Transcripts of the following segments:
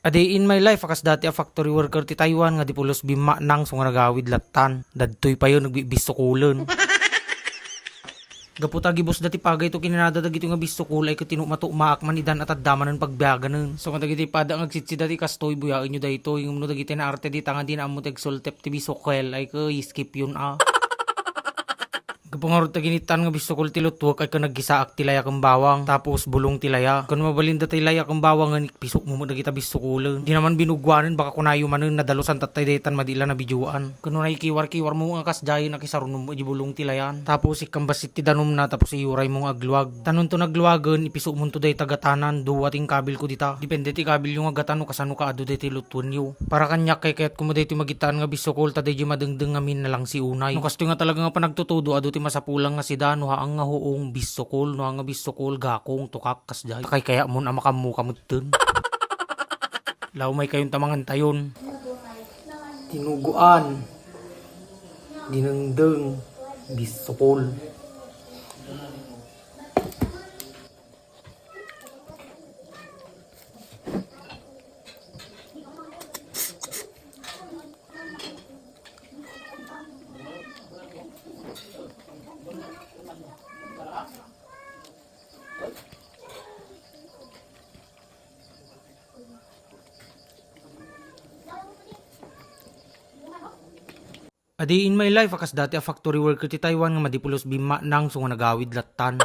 A day in my life, akas dati a factory worker ti Taiwan nga di pulos bima nang so nga nagawid latan. Dadtoy pa yun nagbibistokulan. Gaputa gibos dati pagay to kinanada dagito nga bistokul ay katino maak manidan at addaman ng pagbiaganan. So nga dagiti pada ang agsitsi dati kastoy buyain nyo dayto yung no dagiti na arte di tangan di na amo tegsultep ti bisokel ay ka skip yun Kapangarot na ginitan nga bistokol tilutwak ay ka naggisaak tilaya kang bawang tapos bulong tilaya. Kung mabalinda tilaya kang bawang nga pisok mo mo dagita bistokulan. Di naman binugwanan baka kunayo manan nadalosan tatay detan madila na bidyuan. Kung kiwar-kiwar mo ang kasdayin na kisarunong mo ibulong tilayan. Tapos ikang basit ti danom na tapos iuray mong agluwag. Tanon to nagluwagan ipisok mo to day tagatanan duwating kabil ko dita. Depende ti kabil yung agatan no kasano ka ado day ti lutwan yo. Para kanyak kay kaya't kumaday ti magitan nga bistokol taday di madengdeng ngamin na lang si unay. No kasto nga talaga nga panagtutudo ado ti masapulang nga si Dano ha ang nga huong bistokol no ang nga bistokol gakong tukak kasday. Takay kaya mo na makamu kamutun. Law may kayong tamangan tayon. Tinuguan. Dinengdeng bistokol. A day in my life, akas dati a factory worker ti Taiwan nga madipulos bima nang so nga nagawid latan.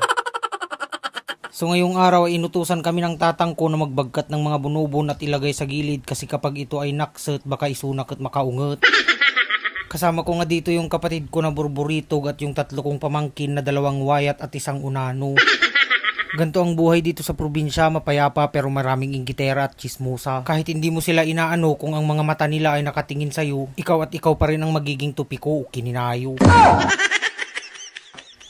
So ngayong araw ay inutusan kami ng tatang ko na magbagkat ng mga bunubon at ilagay sa gilid kasi kapag ito ay nakset baka isunak at makaunget. Kasama ko nga dito yung kapatid ko na burburitog at yung tatlo kong pamangkin na dalawang wayat at isang unano. Ganto ang buhay dito sa probinsya, mapayapa pero maraming inggitera at chismosa. Kahit hindi mo sila inaano kung ang mga mata nila ay nakatingin sa'yo, ikaw at ikaw pa rin ang magiging tupiko o kininayo.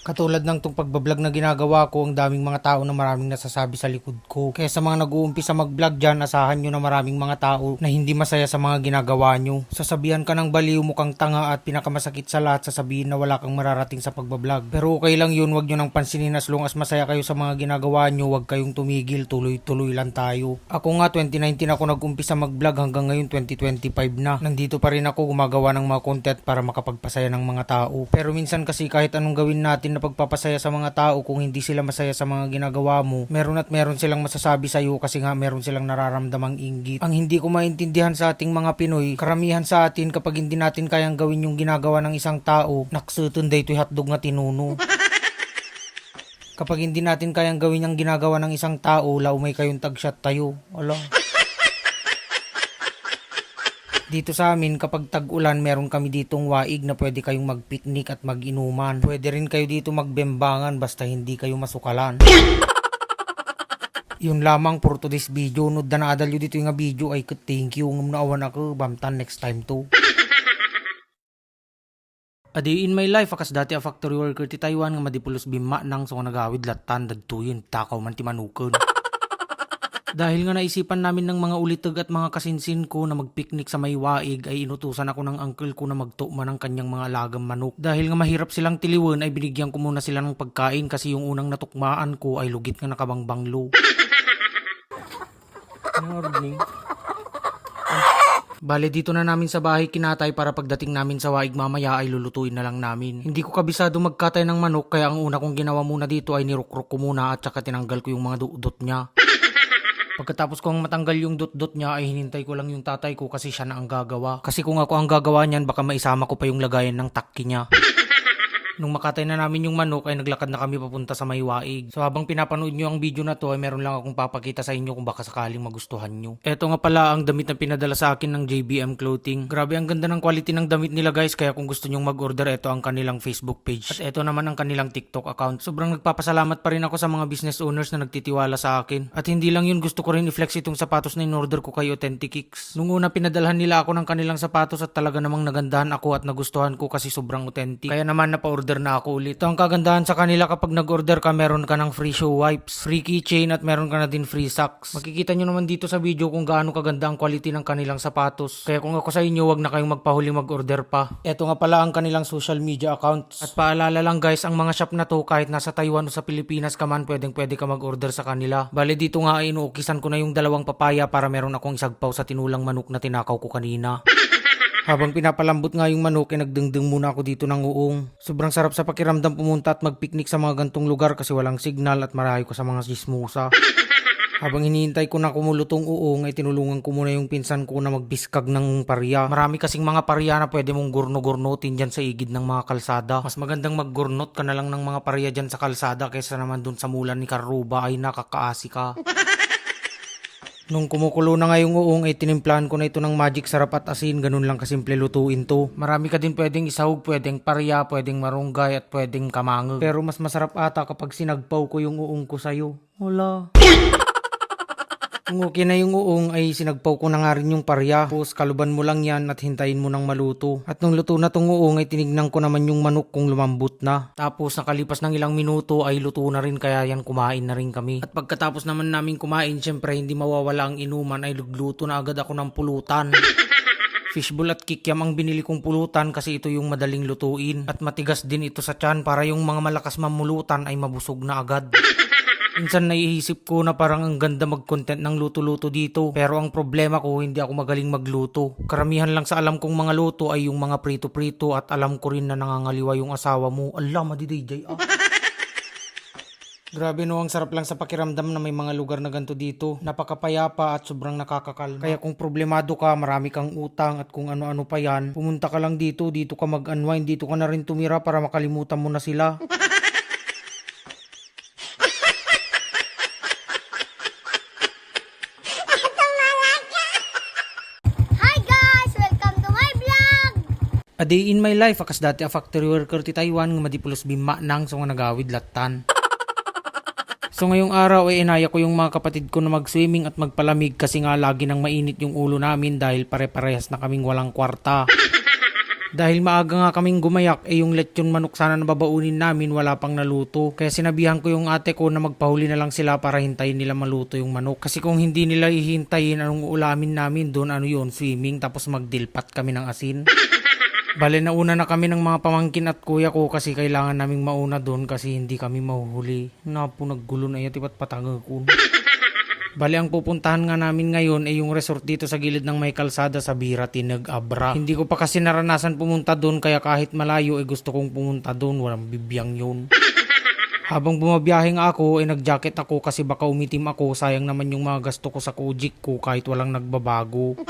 Katulad ng tong pagbablog na ginagawa ko, ang daming mga tao na maraming nasasabi sa likod ko. Kaya sa mga nag-uumpisa mag-vlog dyan, asahan nyo na maraming mga tao na hindi masaya sa mga ginagawa nyo. Sasabihan ka ng baliw, mukhang tanga at pinakamasakit sa lahat, sasabihin na wala kang mararating sa pagbablog. Pero okay lang yun, wag nyo nang pansinin as long as masaya kayo sa mga ginagawa nyo, wag kayong tumigil, tuloy-tuloy lang tayo. Ako nga 2019 ako nag-umpisa mag-vlog hanggang ngayon 2025 na. Nandito pa rin ako gumagawa ng mga content para makapagpasaya ng mga tao. Pero minsan kasi kahit anong gawin natin na pagpapasaya sa mga tao, kung hindi sila masaya sa mga ginagawa mo, meron silang masasabi sa iyo kasi nga meron silang nararamdamang inggit. Ang hindi ko maintindihan sa ating mga Pinoy, karamihan sa atin kapag hindi natin kayang gawin yung ginagawa ng isang tao, naksutunday to'y hotdog nga tinuno. Kapag hindi natin kayang gawin ang ginagawa ng isang tao, laumay kayong tagshot tayo. Ala. Dito sa amin, kapag tag-ulan, meron kami ditong waig na pwede kayong mag-picnic at mag-inuman. Pwede rin kayo dito magbembangan basta hindi kayo masukalan. Yun lamang for today's video. Nod na naadal dito yung video ay thank you. Naawan ako. Bamtan next time to. A day in my life, akas dati a factory worker ti Taiwan nga madipulos bima nang so nga nagawid latan dadtuyin takaw man ti manukon. Dahil nga naisipan namin ng mga ulitag at mga kasinsin ko na magpiknik sa may waig ay inutusan ako ng uncle ko na magtukma ng kanyang mga alagang manok. Dahil nga mahirap silang tiliwan ay binigyan ko muna sila ng pagkain kasi yung unang natukmaan ko ay lugit nga nakabangbanglo. Bale dito na namin sa bahay kinatay para pagdating namin sa waig mamaya ay lulutuin na lang namin. Hindi ko kabisado magkatay ng manok kaya ang una kong ginawa muna dito ay nirukrok ko muna at saka tinanggal ko yung mga dudot niya. Pagkatapos kong matanggal yung dot-dot niya ay hinintay ko lang yung tatay ko kasi siya na ang gagawa. Kasi kung ako ang gagawa niyan baka maisama ko pa yung lagayan ng takki niya. Nung makatay na namin yung manok ay naglakad na kami papunta sa may waig. So habang pinapanood nyo ang video na to ay meron lang akong papakita sa inyo kung baka sakaling magustuhan nyo. Eto nga pala ang damit na pinadala sa akin ng JBM Clothing. Grabe ang ganda ng quality ng damit nila guys, kaya kung gusto nyong mag-order eto ang kanilang Facebook page. At eto naman ang kanilang TikTok account. Sobrang nagpapasalamat pa rin ako sa mga business owners na nagtitiwala sa akin. At hindi lang yun, gusto ko rin i-flex itong sapatos na in-order ko kay Authentic Kicks. Nung una pinadalhan nila ako ng kanilang sapatos at talaga namang nagandahan ako at nagustuhan ko kasi sobrang authentic. Kaya naman napa-order nag-order na ako ulit. Ito ang kagandahan sa kanila, kapag nag-order ka, meron ka ng free shoe wipes, free keychain at meron ka na din free socks. Makikita nyo naman dito sa video kung gaano kaganda ang quality ng kanilang sapatos. Kaya kung ako sa inyo, wag na kayong magpahuli mag-order pa. Ito nga pala ang kanilang social media accounts. At paalala lang guys, ang mga shop na to kahit nasa Taiwan o sa Pilipinas ka man, pwede ka mag-order sa kanila. Bale dito nga ay inuukisan ko na yung dalawang papaya para meron akong isagpaw sa tinulang manok na tinakaw ko kanina. Habang pinapalambot nga yung manok, nagdengdeng muna ako dito ng uong. Sobrang sarap sa pakiramdam pumunta at magpiknik sa mga gantong lugar kasi walang signal at marayo ko sa mga sismusa. Habang hinihintay ko na kumulutong uong, ay tinulungan ko muna yung pinsan ko na magbiskag ng parya. Marami kasing mga parya na pwede mong gurno-gurnutin dyan sa igid ng mga kalsada. Mas magandang maggurnot ka na lang ng mga parya dyan sa kalsada kaysa naman dun sa mulan ni Karuba, ay nakakaasi ka. Nung kumukulo na nga yung uong, ay tinimplahan ko na ito ng magic sarap at asin. Ganun lang kasimple lutuin to. Marami ka din pwedeng isahog, pwedeng parya, pwedeng marunggay at pwedeng kamangog. Pero mas masarap ata kapag sinagpaw ko yung uong ko sa'yo. Wala. Kung okay na yung uong, ay sinagpaw ko na nga rin yung parya. Tapos kaluban mo lang yan at hintayin mo nang maluto. At nung luto na tong uong, ay tinignan ko naman yung manok kung lumambot na. Tapos nakalipas ng ilang minuto ay luto na rin, kaya yan kumain na rin kami. At pagkatapos naman namin kumain, syempre hindi mawawala ang inuman, ay lugluto na agad ako ng pulutan. Fishball at kikiam ang binili kong pulutan kasi ito yung madaling lutuin. At matigas din ito sa tiyan para yung mga malakas mamulutan ay mabusog na agad. Minsan naiisip ko na parang ang ganda mag-content ng luto-luto dito. Pero ang problema ko, hindi ako magaling magluto. Karamihan lang sa alam kong mga luto ay yung mga prito-prito at alam ko rin na nangangaliwa yung asawa mo. Allah, madidijay ah. Grabe no, ang sarap lang sa pakiramdam na may mga lugar na ganito dito. Napakapayapa at sobrang nakakakalma. Kaya kung problemado ka, marami kang utang at kung ano-ano pa yan, pumunta ka lang dito ka mag-unwind, dito ka na rin tumira para makalimutan mo na sila. A day in my life, akas dati a factory worker ti Taiwan nga madipulos bima nang so nga nagawid latan. So ngayong araw ay inaya ko yung mga kapatid ko na mag-swimming at magpalamig kasi nga lagi nang mainit yung ulo namin dahil pare-parehas na kaming walang kwarta. Dahil maaga nga kaming gumayak, yung lechon manok sana na babaunin namin wala pang naluto. Kaya sinabihan ko yung ate ko na magpahuli na lang sila para hintayin nila maluto yung manok. Kasi kung hindi nila hihintayin anong ulamin namin doon, ano yun, swimming, tapos magdilpat kami ng asin. Bale, nauna na kami ng mga pamangkin at kuya ko kasi kailangan naming mauna doon kasi hindi kami mahuhuli. Napo, naggulo na yun, tipat patangag ko. Bale, ang pupuntahan nga namin ngayon ay yung resort dito sa gilid ng may kalsada sa Bira, Tinag, Abra. Hindi ko pa kasi naranasan pumunta doon kaya kahit malayo ay gusto kong pumunta doon, walang bibiyang yun. Habang bumabiyahe nga ako ay nag-jacket ako kasi baka umitim ako, sayang naman yung mga gasto ko sa Kojik ko kahit walang nagbabago.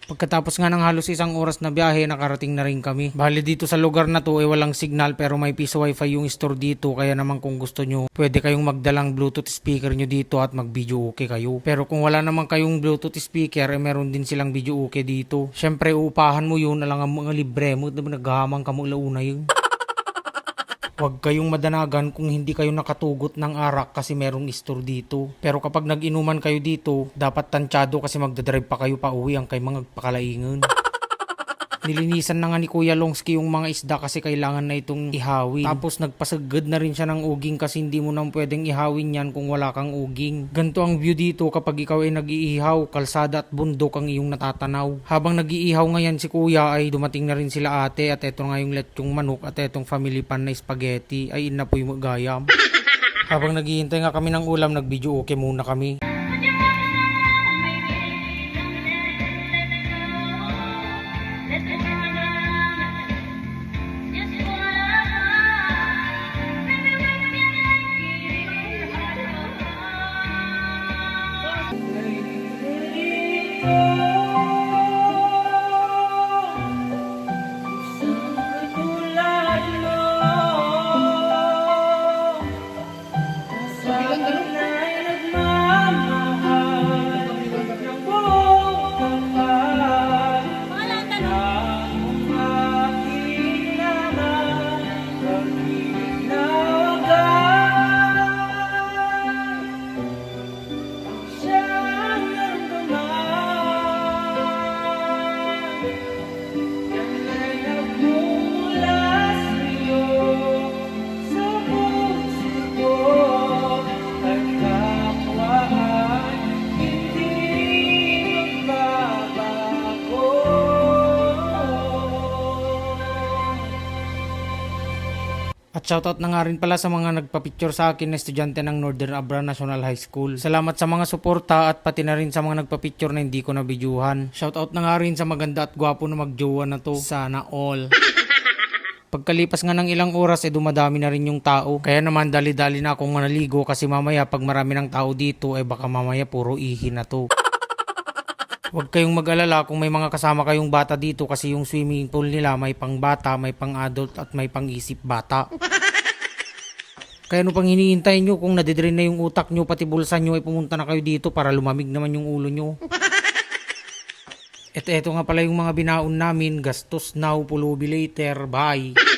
Pagkatapos nga ng halos isang oras na biyahe, nakarating na rin kami. Bali dito sa lugar na to ay walang signal pero may piso wifi yung store dito. Kaya naman kung gusto nyo, pwede kayong magdalang bluetooth speaker nyo dito at mag-video okay kayo. Pero kung wala naman kayong bluetooth speaker, meron din silang video okay dito. Syempre uupahan mo yun, alang ang mga libre mo, naghahamang ka mo launa yun. Huwag kayong madanagan kung hindi kayo nakatugot ng arak kasi merong store dito. Pero kapag nag-inuman kayo dito, dapat tansyado kasi magdadrive pa kayo pa uwi ang kay mga pakalaingan. Nilinisan na nga ni Kuya Longsky yung mga isda kasi kailangan na itong ihawin. Tapos nagpasagad na rin siya ng uging kasi hindi mo nang pwedeng ihawin yan kung wala kang uging. Ganto ang view dito kapag ikaw ay nag-iihaw, kalsada at bundok ang iyong natatanaw. Habang nag-iihaw ngayon si Kuya ay dumating na rin sila ate at eto nga yung lechong manok at etong family pan na spaghetti ay inapoy mo gayam. Habang naghihintay nga kami ng ulam, nag-video okay muna kami. shoutout na nga rin pala sa mga nagpa-picture sa akin na estudyante ng Northern Abra National High School. Salamat sa mga suporta at pati na rin sa mga nagpa-picture na hindi ko nabidyuhan. Shoutout na nga rin sa maganda at gwapo na magjowa na to. Sana all. Pagkalipas nga ng ilang oras dumadami na rin yung tao. Kaya naman dali-dali na akong manaligo kasi mamaya pag marami ng tao dito baka mamaya puro ihi na to. Huwag kayong mag-alala kung may mga kasama kayong bata dito kasi yung swimming pool nila may pang bata, may pang adult at may pang isip bata. Kaya ano pang hinihintay nyo kung nadidrain na yung utak nyo pati bulsa nyo pumunta na kayo dito para lumamig naman yung ulo nyo. Eto nga pala yung mga binaon namin. Gastos now, pulubi later. Bye!